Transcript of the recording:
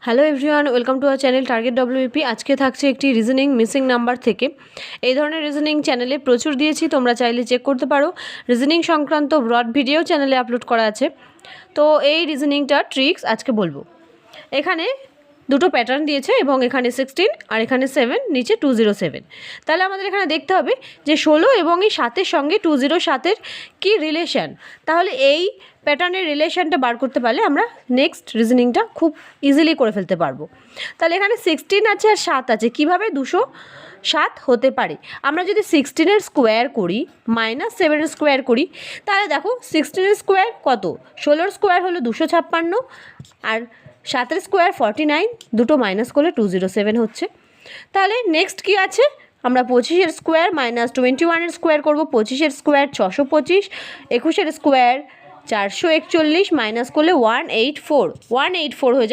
Hello everyone, welcome to our channel target WP. আজকে থাকছে একটি রিজনিং মিসিং নাম্বার থেকে। এই ধরনের রিজনিং চ্যানেলে প্রচুর দিয়েছি, তোমরা চাইলে চেক করতে পারো। রিজনিং সংক্রান্ত ব্রড ভিডিও চ্যানেলে আপলোড করা আছে। তো এই রিজনিংটা ট্রিক্স আজকে বলবো। এখানে দুটো প্যাটার্ন দিয়েছে এবং এখানে 16 আর এখানে 7, নিচে 207। তাহলে আমাদের এখানে দেখতে হবে যে 16 এবং এই 7-এর সঙ্গে 207-এর কী রিলেশান। তাহলে এই প্যাটার্নের রিলেশানটা বার করতে পারলে আমরা নেক্সট রিজনিংটা খুব ইজিলি করে ফেলতে পারবো। তাহলে এখানে 16 আছে আর 7 আছে, কীভাবে 207 হতে পারে? আমরা যদি 16-এর স্কোয়ার করি -7-এর স্কোয়ার করি, তাহলে দেখো 16-এর স্কোয়ার কত, 16-এর স্কোয়ার হলো 256 আর 7-এর স্কোয়ার 49, দুটো মাইনাস করলে 207 হচ্ছে। তাহলে নেক্সট কি আছে, আমরা 25-এর স্কোয়ার -21-এর স্কোয়ার করব। 25-এর স্কোয়ার 625, 21-এর স্কোয়ার 441, মাইনাস করলে 184 হয়ে যাবে।